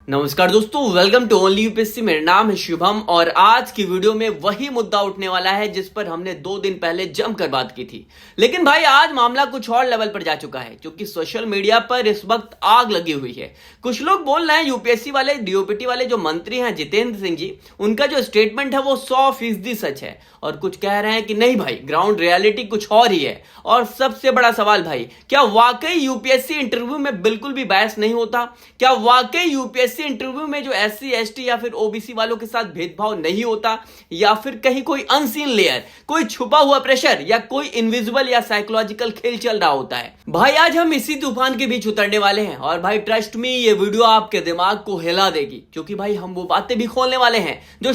नमस्कार दोस्तों, welcome to only UPSC. मेरा नाम है शुभम और आज की वीडियो में वही मुद्दा उठने वाला है जिस पर हमने 2 दिन पहले जमकर बात की थी। लेकिन भाई आज मामला कुछ और लेवल पर जा चुका है क्योंकि सोशल मीडिया पर इस वक्त आग लगी हुई है। कुछ लोग बोल रहे हैं यूपीएससी वाले डीओपीटी वाले जो मंत्री हैं जितेंद्र सिंह जी, उनका जो स्टेटमेंट है वो 100% सच है। और कुछ कह रहे हैं कि नहीं भाई, ग्राउंड रियलिटी कुछ और ही है। और सबसे बड़ा सवाल भाई, क्या वाकई यूपीएससी इंटरव्यू में बिल्कुल भी बायस नहीं होता? क्या वाकई यूपीएससी इंटरव्यू में जो एससी एसटी या फिर ओबीसी वालों के साथ भेदभाव नहीं होता? या फिर कहीं कोई अनसीन लेयर, कोई छुपा हुआ प्रेशर या कोई इनविजिबल या साइकोलॉजिकल खेल चल रहा होता है? भाई आज हम इसी तूफान के बीच उतरने वाले हैं और भाई ट्रस्ट मी, ये वीडियो आपके दिमाग को हिला देगी क्योंकि भाई हम वो बातें भी खोलने वाले हैं जो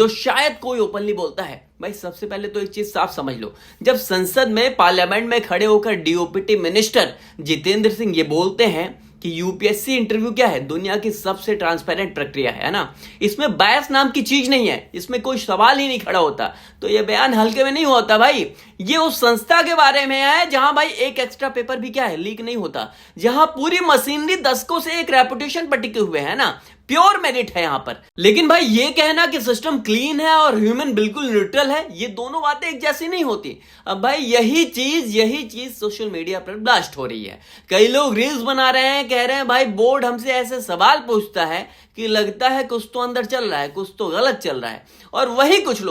शायद कोई ओपनली बोलता है। भाई सबसे पहले तो एक चीज साफ समझ लो, जब संसद में पार्लियामेंट में खड़े होकर डीओपीटी मिनिस्टर जितेंद्र सिंह ये बोलते हैं कि यूपीएससी इंटरव्यू क्या है, दुनिया की सबसे ट्रांसपेरेंट प्रक्रिया है ना, इसमें बायस नाम की चीज नहीं है, इसमें कोई सवाल ही नहीं खड़ा होता, तो ये बयान हल्के में नहीं होता भाई। ये उस संस्था के बारे में है जहां भाई एक एक्स्ट्रा पेपर भी क्या है, लीक नहीं होता, जहां पूरी मशीनरी दशकों से एक रेपुटेशन पर टिके हुए है ना, प्योर मेरिट है यहां पर। लेकिन भाई ये कहना कि सिस्टम क्लीन है और ह्यूमन बिल्कुल न्यूट्रल है, ये दोनों बातें एक जैसी नहीं होती। अब भाई यही चीज सोशल मीडिया पर ब्लास्ट हो रही है। कई लोग रील्स बना रहे हैं, कह रहे हैं भाई बोर्ड हमसे ऐसे सवाल पूछता है कि लगता है कुछ तो अंदर चल रहा है, कुछ तो गलत चल रहा है। और वही कुछ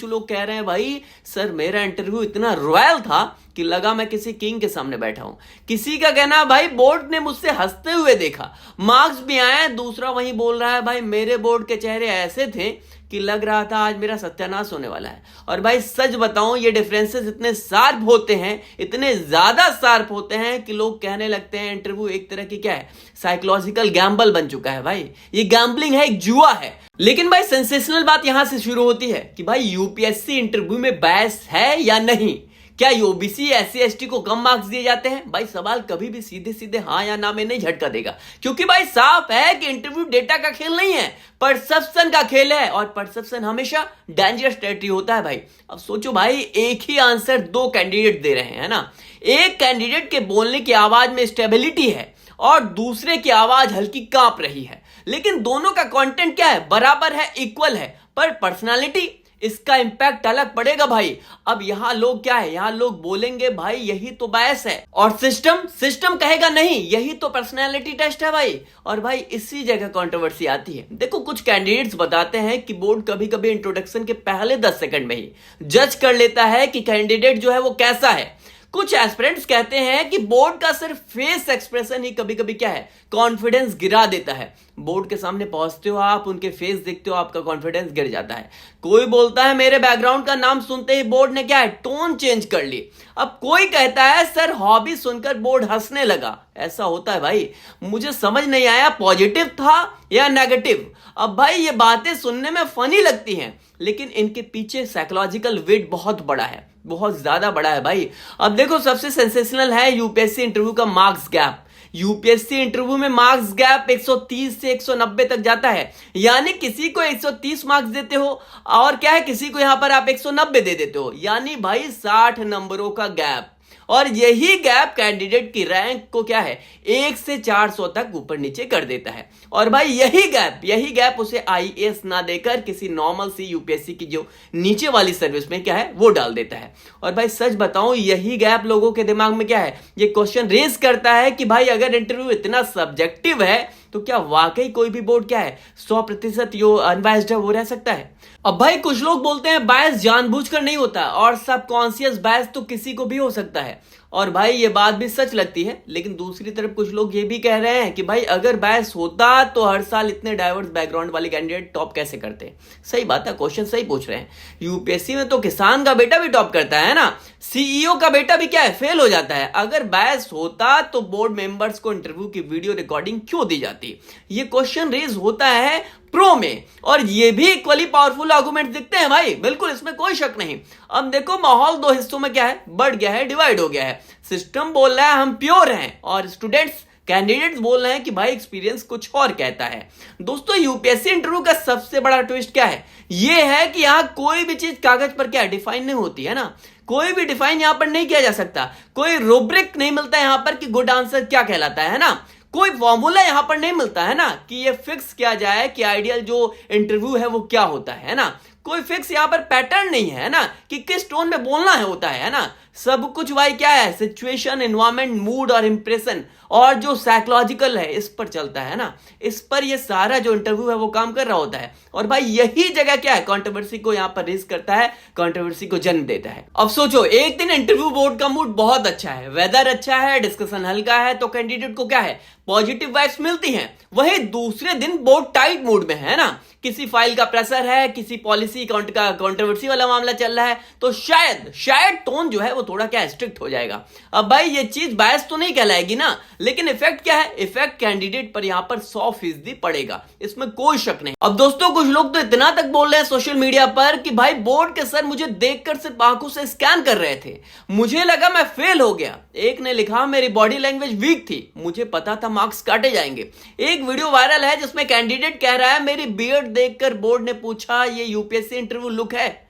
लोग कह रहे हैं भाई सर मेरा इंटरव्यू इतना रॉयल था कि लगा मैं किसी किंग के सामने बैठा हूं। किसी का कहना भाई बोर्ड ने मुझसे हंसते हुए देखा, मार्क्स भी आए। दूसरा वही बोल रहा है भाई मेरे बोर्ड के चेहरे ऐसे थे कि लग रहा था आज मेरा सत्यानाश होने वाला है। और भाई सच बताऊं, ये डिफरेंसेस इतने शार्प होते हैं, इतने ज्यादा शार्प होते हैं कि लोग कहने लगते हैं इंटरव्यू एक तरह की क्या है, साइकोलॉजिकल गैम्बल बन चुका है। भाई ये गैम्बलिंग है, एक जुआ है। लेकिन भाई सेंसेशनल बात यहां से शुरू होती है कि भाई यूपीएससी इंटरव्यू में बायस है या नहीं। क्या ओबीसी एससी एसटी को कम मार्क्स दिए जाते हैं? भाई सवाल कभी भी सीधे सीधे हाँ या ना में नहीं झटका देगा क्योंकि भाई साफ है कि इंटरव्यू डेटा का खेल नहीं है, परसेप्शन का खेल है। और परसेप्शन हमेशा डेंजरस टेरिटरी होता है भाई। अब सोचो भाई, एक ही आंसर 2 कैंडिडेट दे रहे हैं ना, एक कैंडिडेट के बोलने की आवाज में स्टेबिलिटी है और दूसरे की आवाज हल्की कांप रही है, लेकिन दोनों का कंटेंट क्या है, बराबर है, इक्वल है, पर पर्सनालिटी, इसका इंपैक्ट अलग पड़ेगा भाई। अब यहां लोग क्या है, यहां लोग बोलेंगे भाई यही तो बायस है, और सिस्टम कहेगा नहीं यही तो पर्सनालिटी टेस्ट है भाई। और भाई इसी जगह कंट्रोवर्सी आती है। देखो कुछ कैंडिडेट्स बताते हैं कि बोर्ड कभी कभी इंट्रोडक्शन के पहले 10 सेकंड में ही जज कर लेता है कि कैंडिडेट जो है वो कैसा है। कुछ एस्पिरेंट्स कहते हैं कि बोर्ड का सिर्फ फेस एक्सप्रेशन ही कभी कभी क्या है, कॉन्फिडेंस गिरा देता है। बोर्ड के सामने पहुंचते हो आप, उनके फेस देखते हो, आपका कॉन्फिडेंस गिर जाता है। कोई बोलता है मेरे बैकग्राउंड का नाम सुनते ही बोर्ड ने क्या है, टोन चेंज कर ली। अब कोई कहता है सर हॉबी सुनकर बोर्ड हंसने लगा। ऐसा होता है भाई, मुझे समझ नहीं आया पॉजिटिव था या नेगेटिव। अब भाई ये बातें सुनने में फनी लगती हैं लेकिन इनके पीछे साइकोलॉजिकल वेट बहुत बड़ा है, बहुत ज्यादा बड़ा है भाई। अब देखो सबसे सेंसेशनल है यूपीएससी इंटरव्यू का मार्क्स गैप। यूपीएससी इंटरव्यू में मार्क्स गैप 130 से 190 तक जाता है, यानी किसी को 130 मार्क्स देते हो और क्या है, किसी को यहां पर आप 190 दे देते हो, यानी भाई 60 नंबरों का गैप। और यही गैप कैंडिडेट की रैंक को क्या है, 1 से 400 तक ऊपर नीचे कर देता है। और भाई यही गैप उसे आईएएस ना देकर किसी नॉर्मल सी यूपीएससी की जो नीचे वाली सर्विस में क्या है वो डाल देता है। और भाई सच बताऊं, यही गैप लोगों के दिमाग में क्या है, ये क्वेश्चन रेज करता है कि भाई अगर इंटरव्यू इतना सब्जेक्टिव है तो क्या वाकई कोई भी बोर्ड क्या है 100% जो अनबायस्ड है वो रह सकता है? अब भाई कुछ लोग बोलते हैं बायस जानबूझकर नहीं होता और सबकॉन्शियस बायस तो किसी को भी हो सकता है। और भाई ये बात भी सच लगती है, लेकिन दूसरी तरफ कुछ लोग ये भी कह रहे हैं कि भाई अगर बायस होता तो हर साल इतने डाइवर्स बैकग्राउंड वाले कैंडिडेट टॉप कैसे करते। सही बात है, क्वेश्चन सही पूछ रहे हैं। यूपीएससी में तो किसान का बेटा भी टॉप करता है ना, सीईओ का बेटा भी क्या है, फेल हो जाता है। अगर बायस होता तो बोर्ड मेंबर्स को इंटरव्यू की वीडियो रिकॉर्डिंग क्यों दी जाती? ये क्वेश्चन रेज होता है प्रो में, और ये भी इक्वली पावरफुल आर्गुमेंट दिखते हैं भाई, बिल्कुल इसमें कोई शक नहीं। अब देखो माहौल 2 हिस्सों में क्या है, बढ़ गया है, डिवाइड हो गया है। सिस्टम बोल रहा है हम प्योर हैं और स्टूडेंट्स कैंडिडेट्स बोल रहे हैं कि भाई एक्सपीरियंस कुछ और कहता है। दोस्तों यूपीएससी इंटरव्यू का सबसे बड़ा ट्विस्ट क्या है, यह है कि यहां कोई भी चीज कागज पर क्या डिफाइन नहीं होती है ना, कोई भी डिफाइन यहां पर नहीं किया जा सकता, कोई रूब्रिक नहीं मिलता यहां पर कि गुड आंसर क्या कहलाता है ना। कोई फॉर्मूला यहां पर नहीं मिलता है ना कि ये फिक्स किया जाए कि आइडियल जो इंटरव्यू है वो क्या होता है ना। कोई फिक्स यहां पर पैटर्न नहीं है ना कि किस टोन में बोलना है होता है ना। सब कुछ भाई क्या है, सिचुएशन, एनवायरमेंट, मूड और इंप्रेशन और जो साइकोलॉजिकल है इस पर चलता है ना। इस पर ये सारा जो इंटरव्यू है वो काम कर रहा होता है। और भाई यही जगह क्या है, कंट्रोवर्सी को यहां पर रिस्क करता है, कंट्रोवर्सी को जन्म देता है। अब सोचो, एक दिन इंटरव्यू बोर्ड का मूड बहुत अच्छा है, वेदर अच्छा है, डिस्कशन हल्का है, तो कैंडिडेट को क्या है, पॉजिटिव वाइब्स मिलती हैं। वहीं दूसरे दिन बोर्ड टाइट मूड में है ना, किसी फाइल का प्रेशर है, किसी पॉलिसी का कंट्रोवर्सी वाला मामला चल रहा है, तो शायद टोन जो है वो थोड़ा क्या स्ट्रिक्ट हो जाएगा। अब भाई ये चीज बायस तो नहीं कहलाएगी ना, लेकिन इफेक्ट क्या है, इफेक्ट कैंडिडेट पर यहां पर 100% पड़ेगा, इसमें कोई शक नहीं। अब दोस्तों कुछ लोग तो इतना तक बोल रहे हैं सोशल मीडिया पर कि भाई बोर्ड के सर मुझे देखकर सिर्फ आंखों से स्कैन कर रहे थे, मुझे लगा मैं फेल हो गया। एक ने लिखा मेरी बॉडी लैंग्वेज वीक थी, मुझे पता था मार्क्स काटे जाएंगे। एक वीडियो वायरल है जिसमें कैंडिडेट कह रहा है मेरी बियर्ड देखकर बोर्ड ने पूछा ये यूपीएससी इंटरव्यू लुक है।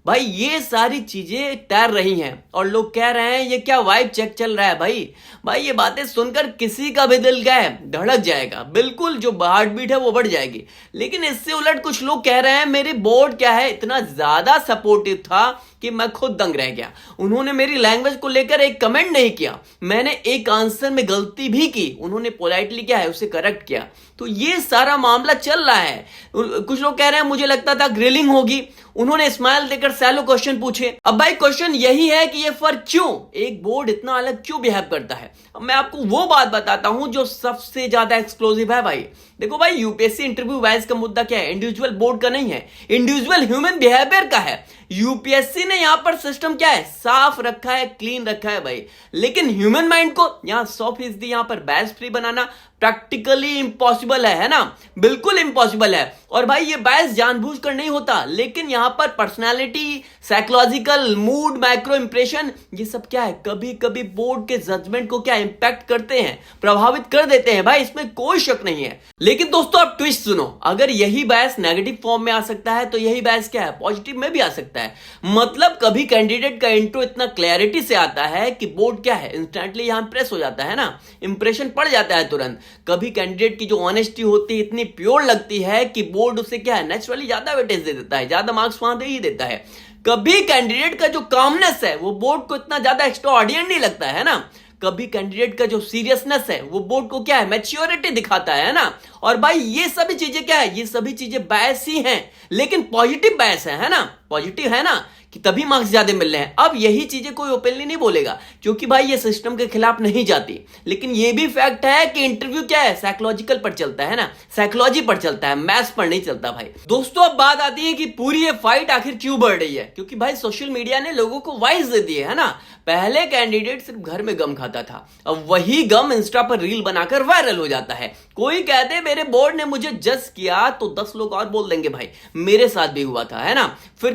भाई ये सारी चीजें तैर रही हैं और लोग कह रहे हैं ये क्या वाइब चेक चल रहा है। भाई ये बातें सुनकर किसी का भी दिल क्या है, धड़क जाएगा, बिल्कुल जो हार्ट बीट है वो बढ़ जाएगी। लेकिन इससे उलट कुछ लोग कह रहे हैं मेरी बोर्ड क्या है इतना ज्यादा सपोर्टिव था कि मैं खुद दंग रह गया। उन्होंने मेरी लैंग्वेज को लेकर एक कमेंट नहीं किया, मैंने एक आंसर में गलती भी की, उन्होंने पोलाइटली क्या है उसे करेक्ट किया। तो ये सारा मामला चल रहा है। कुछ लोग कह रहे हैं मुझे लगता था ग्रिलिंग होगी, उन्होंने स्माइल देकर सैलो क्वेश्चन पूछे। अब भाई क्वेश्चन यही है कि ये फर्क क्यों, एक बोर्ड इतना अलग क्यों बिहेव करता है। अब मैं आपको वो बात बताता हूं जो सबसे ज्यादा एक्सक्लूसिव है। भाई देखो भाई, यूपीएससी इंटरव्यू वाइज का मुद्दा क्या है, इंडिविजुअल बोर्ड का नहीं है, इंडिविजुअल ह्यूमन बिहेवियर का है। यूपीएससी ने यहां पर सिस्टम क्या है, साफ रखा है, क्लीन रखा है भाई। लेकिन ह्यूमन माइंड को यहां 100% यहां पर बायस फ्री बनाना प्रैक्टिकली इंपॉसिबल है ना, बिल्कुल इंपॉसिबल है। और भाई ये बायस जानबूझकर नहीं होता, लेकिन यहां पर personality, psychological, mood, micro impression, ये सब क्या है कभी कभी बोर्ड के जजमेंट को क्या इंपैक्ट करते हैं, प्रभावित कर देते हैं। भाई इसमें कोई शक नहीं है। लेकिन दोस्तों आप ट्विस्ट सुनो, अगर यही बायस नेगेटिव फॉर्म में आ सकता है तो यही बायस क्या है, पॉजिटिव में भी आ सकता है। मतलब कभी कैंडिडेट का इंट्रो इतना क्लैरिटी से आता है कि बोर्ड क्या है इंस्टेंटली यहां इंप्रेस हो जाता है ना, इंप्रेशन पड़ जाता है तुरंत। कभी कैंडिडेट की जो ऑनेस्टी होती है इतनी प्योर लगती है कि बोर्ड उसे क्या है नेचुरली ज्यादा वेटेज दे देता है, ज्यादा मार्क्स वहां दे ही देता है। कभी कैंडिडेट का जो कामनेस है वो बोर्ड को इतना ज्यादा एक्स्ट्रा ऑर्डिनरी लगता है ना। कभी कैंडिडेट का जो सीरियसनेस है वो बोर्ड को क्या है मैच्योरिटी दिखाता है ना। और भाई ये सभी चीजें क्या है, ये सभी चीजें बायस ही हैं, लेकिन पॉजिटिव बायस है ना, पॉजिटिव है ना कि तभी मार्क्स ज्यादा मिल रहे हैं। अब यही चीजें कोई ओपनली नहीं बोलेगा क्योंकि भाई ये सिस्टम के खिलाफ नहीं जाती। लेकिन ये भी फैक्ट है कि इंटरव्यू क्या है साइकोलॉजिकल पर चलता है ना, साइकोलॉजी पर चलता है, मैथ्स पर नहीं चलता भाई। दोस्तों अब बात आती है कि पूरी ये फाइट आखिर क्यों बढ़ रही है, क्योंकि भाई सोशल मीडिया ने लोगों को वॉइस दे दी है ना। पहले कैंडिडेट सिर्फ घर में गम खाता था, अब वही गम इंस्टा पर रील बनाकर वायरल हो जाता है। कोई कहते मेरे बोर्ड ने मुझे जज किया तो 10 लोग और बोल देंगे भाई मेरे साथ भी हुआ था, है ना। फिर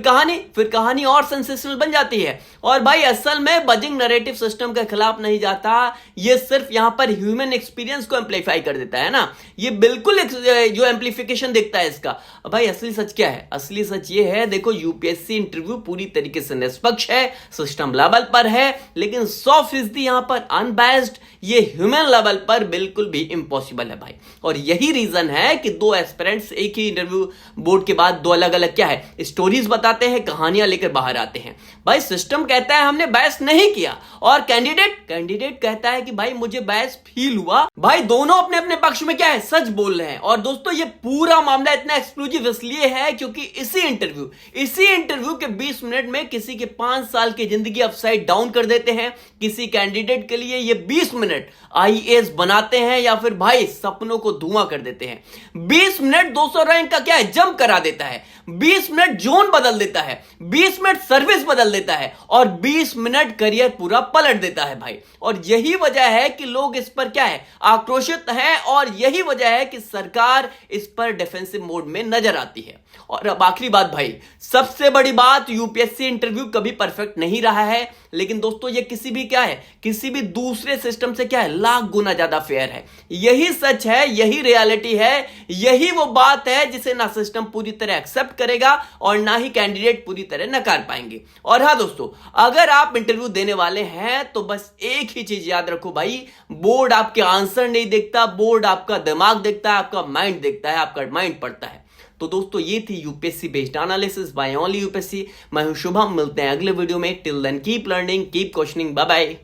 कहानी और सेंसेशनल बन जाती है। और भाई असल में बजिंग नैरेटिव सिस्टम के खिलाफ नहीं जाता, ये सिर्फ यहां पर ह्यूमन एक्सपीरियंस को एम्पलीफाई कर देता है ना। ये बिल्कुल जो एम्पलीफिकेशन दिखता है इसका। भाई असली सच क्या है, असली सच ये है, देखो यूपीएससी इंटरव्यू पूरी तरीके से निष्पक्ष है, सिस्टम लेवल पर है, लेकिन 100% यहां पर अनबायस्ड, ये ह्यूमन लेवल पर बिल्कुल भी इंपॉसिबल है भाई। और यही रीजन है कि दो एस्पिरेंट्स एक ही इंटरव्यू बोर्ड के बाद दो अलग अलग क्या है स्टोरीज बताते हैं, कहानियां लेकर बाहर आते हैं। भाई सिस्टम कहता है हमने बायस नहीं किया, और कैंडिडेट कहता है कि भाई मुझे बायस फील हुआ। भाई दोनों अपने अपने पक्ष में क्या है सच बोल रहे हैं। और दोस्तों ये पूरा मामला इतना एक्सक्लूसिव इसलिए है क्योंकि इसी इंटरव्यू के 20 मिनट में किसी के 5 साल की जिंदगी अपसाइड डाउन कर देते हैं। किसी कैंडिडेट के लिए ये 20 मिनट आईएएस बनाते हैं या फिर भाई सपनों को धुआं कर देते हैं। 20 मिनट 200 रैंक का क्या है जंप करा देता है, 20 मिनट जोन बदल देता है, 20 मिनट सर्विस बदल देता है, और 20 मिनट करियर पूरा पलट देता है भाई। और यही वजह है कि लोग इस पर क्या है आक्रोशित हैं, और यही वजह है कि सरकार इस पर डिफेंसिव मोड में नजर आती है। और अब आखिरी बात भाई, सबसे बड़ी बात, यूपीएससी इंटरव्यू कभी परफेक्ट नहीं रहा है, लेकिन दोस्तों ये किसी भी क्या है, किसी भी दूसरे सिस्टम से क्या है, लाख गुना ज्यादा फेयर है। यही सच है, यही रियलिटी है, यही वो बात है जिसे ना सिस्टम पूरी तरह एक्सेप्ट करेगा और ना ही कैंडिडेट पूरी तरह नकार पाएंगे। और हाँ दोस्तों, अगर आप इंटरव्यू देने वाले हैं तो बस एक ही चीज याद रखो भाई, बोर्ड आपके आंसर नहीं देखता, बोर्ड आपका दिमाग देखता है, आपका माइंड देखता है, आपका माइंड पढ़ता है। तो दोस्तों ये थी UPSC based analysis by only UPSC. मैं हूं शुभम, मिलते हैं अगले वीडियो में। Till then keep learning, keep questioning, bye bye.